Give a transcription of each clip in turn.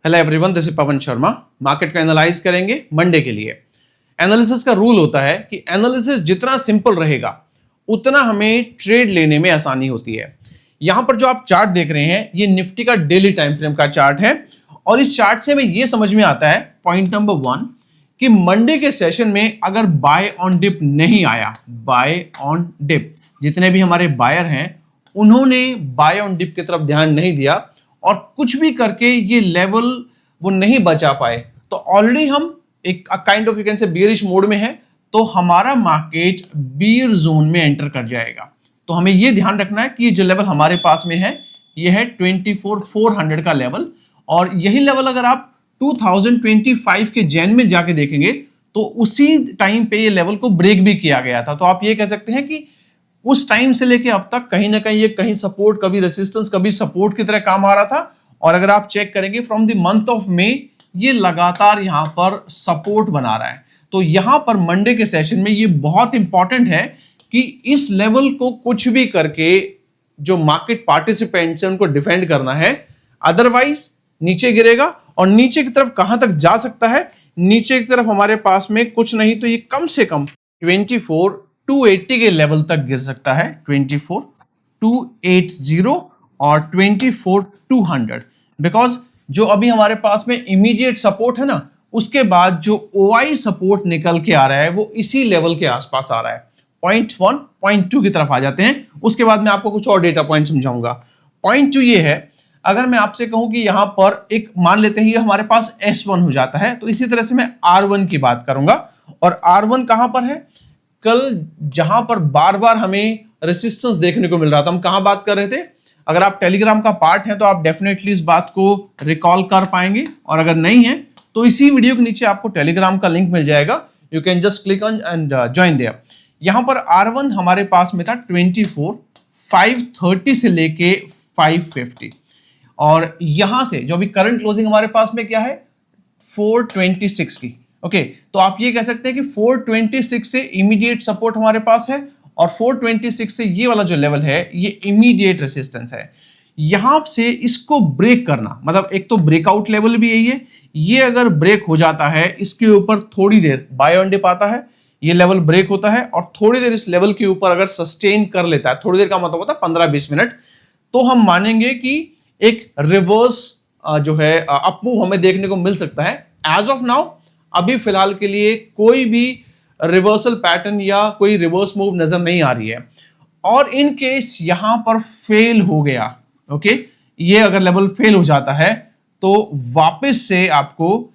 Hello everyone, this is Pawan Sharma. Market को analyse करेंगे Monday के लिए। एनालिसिस का रूल होता है कि एनालिसिस जितना सिंपल रहेगा उतना हमें ट्रेड लेने में आसानी होती है। यहां पर जो आप चार्ट देख रहे हैं ये निफ्टी का डेली टाइम फ्रेम का चार्ट है और इस चार्ट से हमें यह समझ में आता है पॉइंट नंबर 1 कि मंडे के सेशन में अगर बाय ऑन डिप नहीं आया, बाय ऑन डिप, जितने भी हमारे बायर हैं उन्होंने बाय ऑन डिप की तरफ ध्यान नहीं दिया और कुछ भी करके ये लेवल वो नहीं बचा पाए, तो ऑलरेडी हम एक kind of you can say bearish mode में है, तो हमारा मार्केट बियर जोन में एंटर कर जाएगा। तो हमें ये ध्यान रखना है कि ये जो लेवल हमारे पास में है ये है 24,400 का लेवल, और यही लेवल अगर आप 2025 के जैन में जाके देखेंगे तो उसी टाइम पे ये लेवल को ब्रेक भी किया गया था। तो आप ये कह सकते हैं कि उस टाइम से लेके अब तक कहीं ना कहीं ये कहीं सपोर्ट, कभी रेजिस्टेंस, कभी सपोर्ट की तरह काम आ रहा था। और अगर आप चेक करेंगे from the month of May ये लगातार यहां पर सपोर्ट बना रहा है। तो यहां पर मंडे के सेशन में ये बहुत इंपॉर्टेंट है कि इस लेवल को कुछ भी करके जो मार्केट पार्टिसिपेंट्स हैं उनको डिफेंड करना है, अदरवाइज नीचे गिरेगा। और नीचे की तरफ कहां तक जा सकता है? नीचे की तरफ हमारे पास में कुछ नहीं तो ये कम से कम 24,280 के लेवल तक गिर सकता है, 24,280 और 24,200, बिकॉज जो अभी हमारे पास में इमीडिएट सपोर्ट है ना, उसके बाद जो ओआई सपोर्ट निकल के आ रहा है वो इसी लेवल के आसपास आ रहा है। पॉइंट 1, पॉइंट 2 की तरफ आ जाते हैं, उसके बाद मैं आपको कुछ और डेटा पॉइंट समझाऊंगा। पॉइंट 2 ये है, अगर मैं आपसे कहूं कि यहां पर एक मान लेते हैं ये हमारे पास S1 हो जाता है, तो इसी तरह से मैं R1 की बात करूंगा। और R1 कहां पर है? कल जहां पर बार बार हमें रेसिस्टेंस देखने को मिल रहा था, हम कहां बात कर रहे थे? अगर आप टेलीग्राम का पार्ट हैं तो आप डेफिनेटली इस बात को रिकॉल कर पाएंगे, और अगर नहीं है तो इसी वीडियो के नीचे आपको टेलीग्राम का लिंक मिल जाएगा, you can just click on and join there. यहां पर R1 हमारे पास में था 24,530 से लेके 550, और यहां से जो अभी करंट क्लोजिंग हमारे पास में क्या है 426 की। ओके, तो आप ये कह सकते हैं कि 426 से इमीडिएट सपोर्ट हमारे पास है और 426 से ये वाला जो लेवल है ये इमीडिएट रेजिस्टेंस है। यहां से इसको ब्रेक करना, मतलब एक तो ब्रेकआउट लेवल भी यही है, ये अगर ब्रेक हो जाता है इसके ऊपर थोड़ी देर बाय ऑन डिप आता है, ये लेवल ब्रेक होता है और थोड़ी देर इस लेवल के ऊपर अगर सस्टेन कर लेता है, थोड़ी देर का मतलब होता है 15-20 मिनट, तो हम मानेंगे कि एक रिवर्स जो है अपमूव हमें देखने को मिल सकता है। एज ऑफ नाउ अभी फिलहाल के लिए कोई भी रिवर्सल पैटर्न या कोई रिवर्स मूव नजर नहीं आ रही है। और इन केस यहां पर फेल हो गया, ओके, ये अगर लेवल फेल हो जाता है तो वापस से आपको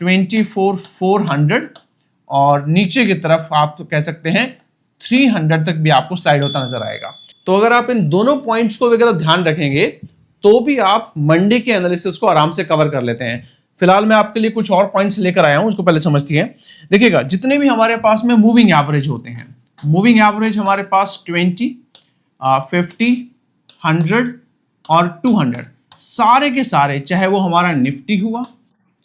24,400 और नीचे की तरफ आप कह सकते हैं 300 तक भी आपको स्लाइड होता नजर आएगा। तो अगर आप इन दोनों पॉइंट्स को वगैरह ध्यान रखेंगे तो भी आप मंडे के एनालिसिस को आराम से कवर कर लेते हैं। फिलहाल मैं आपके लिए कुछ और पॉइंट्स लेकर आया हूं, उसको पहले समझती है। देखिएगा, जितने भी हमारे पास में मूविंग एवरेज होते हैं, मूविंग एवरेज हमारे पास 20, 50, 100 और 200, सारे के सारे, चाहे वो हमारा निफ्टी हुआ,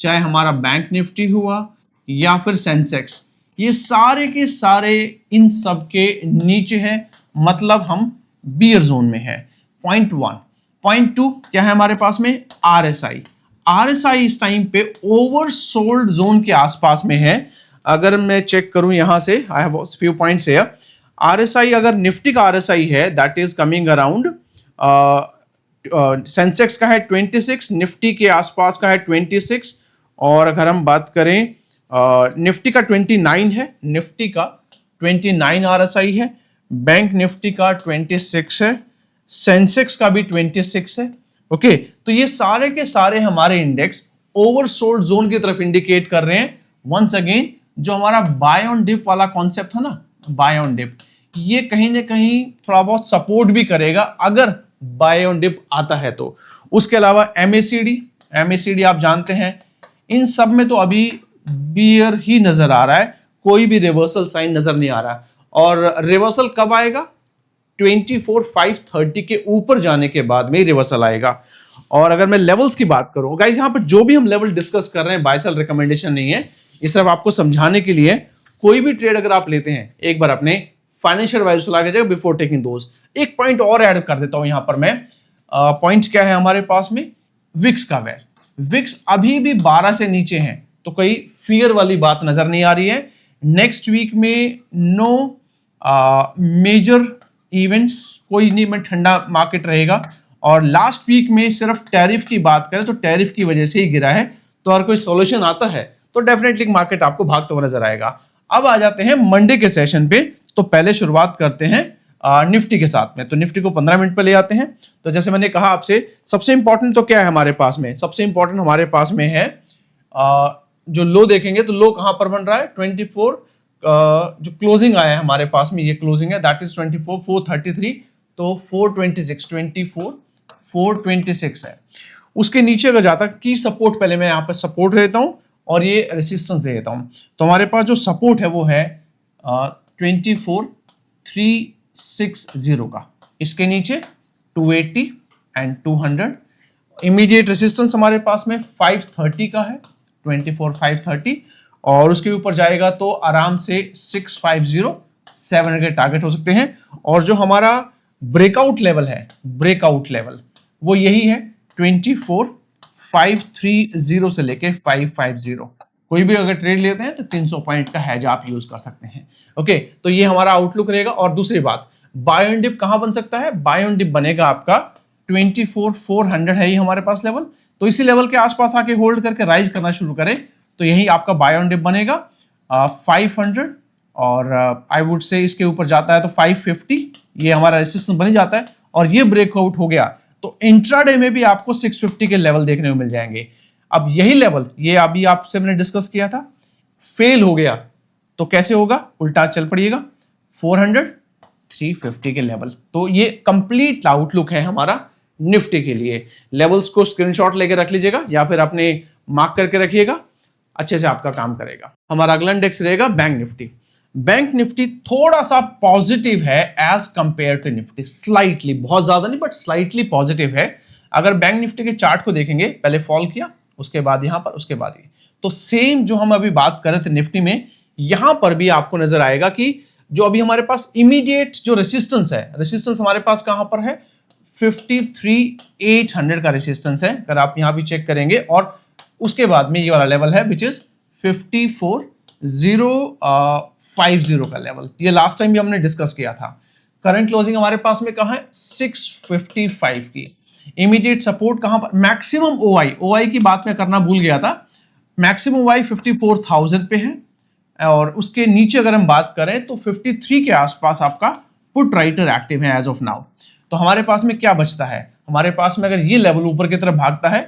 चाहे हमारा बैंक निफ्टी हुआ या फिर सेंसेक्स, ये सारे के सारे इन सब के नीचे है, मतलब हम बियर जोन में है। पॉइंट 1। पॉइंट 2 क्या है हमारे पास में? RSI। RSI इस टाइम पे ओवरसोल्ड जोन के आसपास में है। अगर मैं चेक करूं यहां से, I have few points here. RSI अगर निफ्टी का RSI है that is coming around, Sensex का है 26, निफ्टी के आसपास का है 26, और अगर हम बात करें निफ्टी का 29 है, निफ्टी का 29 RSI है, बैंक निफ्टी का 26 है, सेंसेक्स का भी 26 है। ओके, तो ये सारे के सारे हमारे इंडेक्स ओवरसोल्ड जोन की तरफ इंडिकेट कर रहे हैं। वंस अगेन, जो हमारा बाय ऑन डिप वाला कॉन्सेप्ट था ना, बाय ऑन डिप, ये कहीं ना कहीं थोड़ा बहुत सपोर्ट भी करेगा अगर बाय ऑन डिप आता है तो। उसके अलावा MACD आप जानते हैं, इन सब में तो अभी बियर ही नजर आ रहा है, कोई भी रिवर्सल साइन नजर नहीं आ रहा। और रिवर्सल कब आएगा? 24,530 के ऊपर जाने के बाद में रिवर्सल आएगा। और अगर मैं लेवल्स की बात करूं गाइस, यहां पर जो भी हम लेवल डिस्कस कर रहे हैं बाय सेल रिकमेंडेशन नहीं है, ये सिर्फ आपको समझाने के लिए। कोई भी ट्रेड अगर आप लेते हैं एक बार अपने फाइनेंशियल वैल्यूज लगा लीजिएगा बिफोर टेकिंग दोज। एक पॉइंट और ऐड कर देता हूं यहां पर मैं। पॉइंट क्या है हमारे पास में? विक्स का वेयर। विक्स अभी भी 12 से नीचे हैं, तो कोई फियर वाली बात नजर नहीं आ रही है। नेक्स्ट वीक में नो मेजर इवेंट्स, कोई नहीं में ठंडा मार्केट रहेगा। और लास्ट वीक में सिर्फ टैरिफ की बात करें तो टैरिफ की वजह से ही गिरा है, तो अगर कोई सॉल्यूशन आता है तो डेफिनेटली मार्केट आपको भागता हुआ नजर आएगा। अब आ जाते हैं मंडे के सेशन पे। तो पहले शुरुआत करते हैं निफ्टी के साथ में। तो निफ्टी को 15 मिनट पे ले आते हैं। तो जैसे मैंने कहा आपसे, सबसे इंपॉर्टेंट तो क्या है हमारे पास में, सबसे इंपॉर्टेंट हमारे पास में है जो लो देखेंगे तो लो कहां पर बन रहा है 24, जो क्लोजिंग आया है हमारे पास में, ये क्लोजिंग है दैट इज 24,433, तो 426 है। उसके नीचे अगर जाता की सपोर्ट, पहले मैं यहां पर सपोर्ट देता हूं और ये रेसिस्टेंस दे देता हूं। तो हमारे पास जो सपोर्ट है वो है 24,360 का, इसके नीचे 280 एंड 200। इमीडिएट रेसिस्टेंस हमारे पास में 530 का है, 24,530, और उसके ऊपर जाएगा तो आराम से 650, 700 के टारगेट हो सकते हैं। और जो हमारा ब्रेकआउट लेवल है, ब्रेकआउट लेवल वो यही है 24,530 से लेके 550। कोई भी अगर ट्रेड लेते हैं तो 300 पॉइंट का हैज आप यूज कर सकते हैं। ओके, तो ये हमारा आउटलुक रहेगा। और दूसरी बात, बाय ऑन डिप कहां बन सकता है, बाय ऑन डिप बनेगा आपका 24,400 है ये हमारे पास लेवल। तो इसी लेवल के आसपास आके होल्ड करके राइज करना शुरू करें तो यही आपका बाय ऑन डिप बनेगा 500, और आई वुड से इसके ऊपर जाता है तो 550, ये हमारा रेजिस्टेंस बन जाता है। और ये ब्रेकआउट हो गया तो इंट्राडे में भी आपको 650 के लेवल देखने को मिल जाएंगे। अब यही लेवल, ये अभी आपसे मैंने डिस्कस किया था, फेल हो गया तो कैसे होगा, उल्टा चल पड़िएगा 400, 350 के लेवल। तो ये कंप्लीट आउटलुक है हमारा निफ्टी के लिए। लेवल्स को स्क्रीनशॉट लेके रख लीजिएगा या फिर अपने मार्क करके रखिएगा, अच्छे से आपका काम करेगा। हमारा अगला इंडेक्स रहेगा बैंक निफ्टी। बैंक निफ्टी थोड़ा सा पॉजिटिव है as compare to Nifty, slightly, बहुत ज्यादा नहीं बट स्लाइटली पॉजिटिव है। अगर बैंक निफ्टी के चार्ट को देखेंगे, पहले फॉल किया, उसके बाद यहां पर, उसके बाद ये, तो सेम जो हम अभी बात कर रहे थे निफ्टी में, यहां पर भी आपको नजर आएगा कि जो अभी हमारे पास इमीडिएट जो रेसिस्टेंस है, रेसिस्टेंस हमारे पास कहां पर है 53,800 का रेसिस्टेंस है, अगर आप यहां भी चेक करेंगे। और उसके बाद में ये वाला लेवल है विच इज 54,050 का लेवल, ये लास्ट टाइम भी हमने डिस्कस किया था। करंट क्लोजिंग हमारे पास में कहां है 655 की। इमीडिएट सपोर्ट कहां पर, मैक्सिमम ओआई की बात मैं करना भूल गया था, मैक्सिमम ओआई 54,000 पे है। और उसके नीचे अगर हम बात करें तो 53 के आसपास आपका पुट राइटर एक्टिव है एज ऑफ नाउ। तो हमारे पास में क्या बचता है, हमारे पास में अगर ये लेवल ऊपर की तरफ भागता है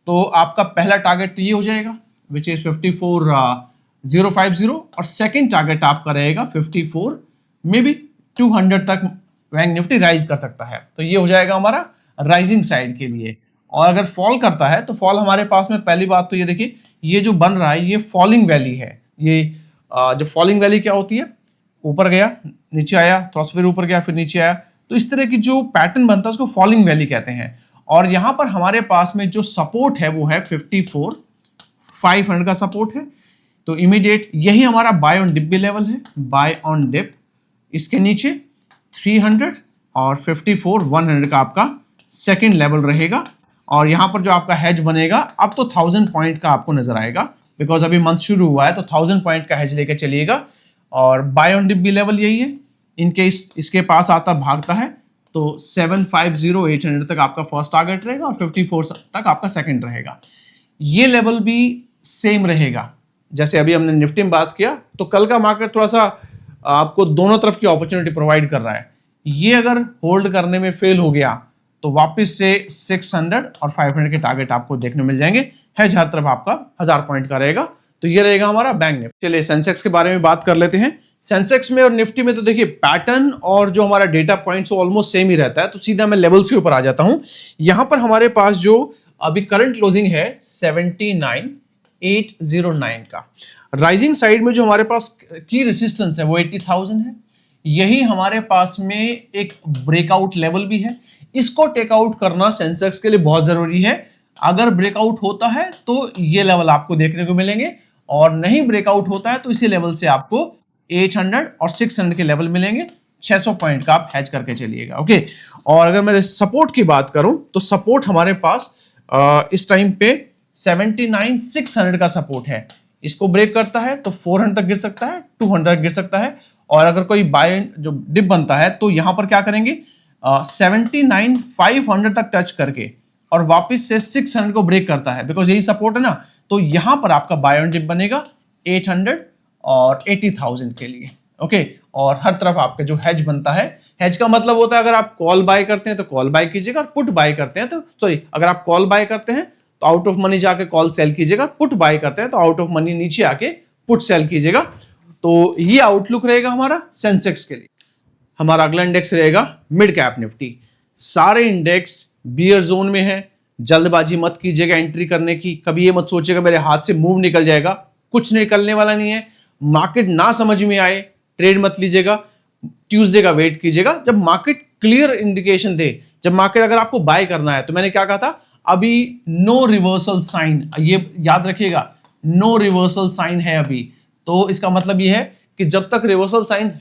तो आपका पहला टारगेट ये हो जाएगा विच इज 54,050, और सेकंड टारगेट आपका रहेगा 54, मे बी 200 तक बैंक निफ्टी राइज कर सकता है। तो ये हो जाएगा हमारा राइजिंग साइड के लिए। और अगर फॉल करता है तो फॉल हमारे पास में, पहली बात तो ये देखिए, ये जो बन रहा है ये फॉलिंग वैली है। ये जब फॉलिंग वैली क्या होती है, ऊपर गया, नीचे आया, थोड़ा सा फिर ऊपर गया, फिर नीचे आया, तो इस तरह की जो पैटर्न बनता है उसको फॉलिंग वैली कहते हैं। और यहां पर हमारे पास में जो सपोर्ट है वो है 54,500 का सपोर्ट है। तो इमीडिएट यही हमारा बाय ऑन डिप भी लेवल है, बाय ऑन डिप, इसके नीचे 300 और 54,100 का आपका सेकंड लेवल रहेगा। और यहां पर जो आपका हेज बनेगा अब तो 1000 पॉइंट का आपको नजर आएगा, बिकॉज अभी मंथ शुरू हुआ है, तो 1000 पॉइंट का हेज लेके चलिएगा। और बाय ऑन डिप भी लेवल यही है, इनकेस इसके पास आता भागता है तो 750-800 तक आपका फर्स्ट टारगेट रहेगा और 54 तक आपका सेकंड रहेगा। ये लेवल भी सेम रहेगा जैसे अभी हमने निफ्टी में बात किया। तो कल का मार्केट थोड़ा सा आपको दोनों तरफ की अपॉर्चुनिटी प्रोवाइड कर रहा है। ये अगर होल्ड करने में फेल हो गया तो वापस से 600 और 500 के टारगेट आपको देखने मिल जाएंगे। हेज हर तरफ आपका 1000 पॉइंट का रहेगा। तो ये रहेगा हमारा बैंक निफ्टी। चलिए सेंसेक्स के बारे में बात कर लेते हैं। सेंसेक्स में और निफ्टी में तो देखिए पैटर्न और जो हमारा डेटा पॉइंट्स वो ऑलमोस्ट सेम ही रहता है। तो सीधा मैं लेवल्स के ऊपर आ जाता हूं। यहां पर हमारे पास जो अभी करंट क्लोजिंग है 79,809 का। राइजिंग साइड में जो हमारे पास की रेसिस्टेंस है वो 80,000 है। यही हमारे पास में एक ब्रेकआउट लेवल भी है। इसको टेकआउट करना सेंसेक्स के लिए बहुत जरूरी है। अगर ब्रेकआउट होता है तो ये लेवल आपको देखने को मिलेंगे, और नहीं ब्रेकआउट होता है तो इसी लेवल से आपको 800 और 600 के लेवल मिलेंगे। 600 पॉइंट का आप हैच करके चलिएगा। ओके, और अगर मैं सपोर्ट की बात करूं तो सपोर्ट हमारे पास इस टाइम पे 79,600 का सपोर्ट है, इसको ब्रेक करता है तो 400 तक गिर सकता है, 200 गिर सकता है। और अगर कोई बाय जो डिप बनता है तो यहां पर क्या करेंगे, 79,500 तक टच करके और वापस से 600 को ब्रेक करता है, बिकॉज यही सपोर्ट है ना, तो यहां पर आपका बाय ऑन डिप बनेगा 800 और 80,000 के लिए। ओके, और हर तरफ आपका जो हेज बनता है, हेज का मतलब होता है अगर आप कॉल बाय करते हैं तो कॉल बाय कीजिएगा, और पुट बाय करते हैं तो सॉरी, अगर आप कॉल बाय करते हैं तो आउट ऑफ मनी जाके कॉल सेल कीजिएगा, पुट बाय करते हैं तो आउट ऑफ मनी नीचे आके पुट सेल कीजिएगा। तो ये आउटलुक रहेगा हमारा सेंसेक्स के लिए। हमारा अगला इंडेक्स रहेगा मिड कैप निफ्टी। सारे इंडेक्स बियर जोन में है, जल्दबाजी मत कीजिएगा एंट्री करने की, कभी ये मत सोचिएगा मेरे हाथ से मूव निकल जाएगा, कुछ निकलने वाला नहीं है। मार्केट ना समझ में आए ट्रेड मत लीजिएगा, ट्यूसडे का वेट कीजिएगा जब मार्केट क्लियर इंडिकेशन दे। जब मार्केट अगर आपको बाय करना है तो मैंने क्या कहा था, अभी नो रिवर्सल साइन, ये याद रखिएगा, नो रिवर्सल साइन है अभी, तो इसका मतलब ये है कि जब तक रिवर्सल साइन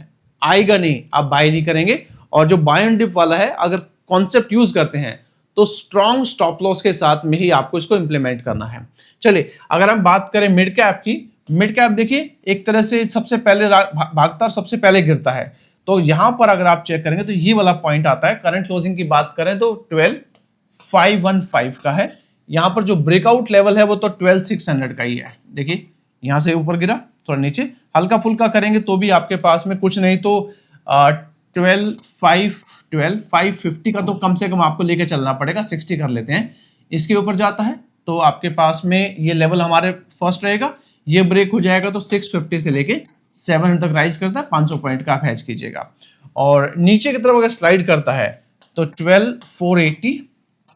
आएगा नहीं आप बाय नहीं करेंगे। और जो बाय एंड डिप वाला है, अगर कॉन्सेप्ट यूज करते हैं तो स्ट्रॉन्ग स्टॉप लॉस के साथ में ही आपको इसको इंप्लीमेंट करना है। चलिए, अगर हम बात करें मिड कैप की, मिड कैप देखिए एक तरह से सबसे पहले भागता और सबसे पहले गिरता है। तो यहां पर अगर आप चेक करेंगे तो ये वाला पॉइंट आता है, करंट क्लोजिंग की बात करें तो 12,515 का है। यहां पर जो ब्रेकआउट लेवल है वो तो 12,600 का ही है। देखिए यहां से ऊपर गिरा, थोड़ा नीचे हल्का फुल्का करेंगे तो भी आपके पास में कुछ नहीं तो 12,550 का तो कम से कम आपको लेके चलना पड़ेगा, 60 कर लेते हैं। इसके ऊपर जाता है तो आपके पास में ये लेवल हमारे फर्स्ट रहेगा, ये ब्रेक हो जाएगा तो 650 से लेके 700 तक राइज करता है, 500 पॉइंट का आप हैज कीजिएगा। और नीचे की तरफ अगर स्लाइड करता है तो 12,480,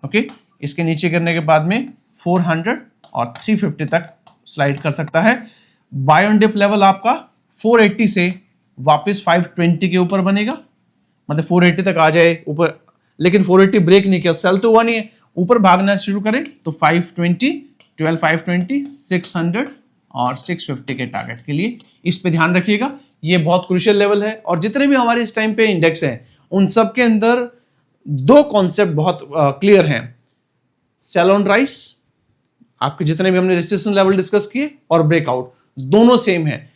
ओके, इसके नीचे गिरने के बाद में 400 और 350 तक स्लाइड कर सकता है। बाय ऑन डिप लेवल आपका 480 से वापस 520 के ऊपर बनेगा, मतलब 480 तक आ जाए ऊपर, लेकिन 480 ब्रेक नहीं किया, सेल तो हुआ नहीं है, ऊपर भागना शुरू करें तो 520, 12,520, 600 और 650 के टारगेट के लिए इस पे ध्यान रखिएगा। ये बहुत क्रूशियल लेवल है। और जितने भी हमारे इस टाइम पे इंडेक्स हैं उन सब के अंदर दो कॉन्सेप्ट बहुत क्लियर हैं, सेल ऑन राइस, आपके जितने भी हमने रेजिस्टेंस लेवल डिस्कस किए, और ब्रेकआउट, दोनों सेम है।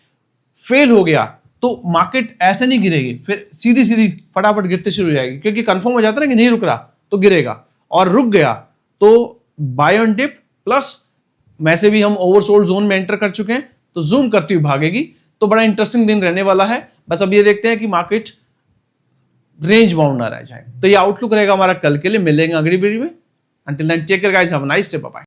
फेल हो गया तो मार्केट ऐसे नहीं गिरेगी, फिर सीधी सीधी फटाफट गिरते शुरू हो जाएगी, क्योंकि कंफर्म हो जाता है ना कि नहीं रुक रहा तो गिरेगा, और रुक गया तो बाय ऑन डिप प्लस वैसे भी हम ओवरसोल्ड जोन में एंटर कर चुके हैं तो जूम करती हुई भागेगी। तो बड़ा इंटरेस्टिंग दिन रहने वाला है। बस अब ये देखते हैं कि मार्केट रेंज बाउंड ना रह जाए। तो ये आउटलुक रहेगा हमारा कल के लिए। मिलेंगे अगली वीडियो में। Until then take care guys, have a nice day, bye bye.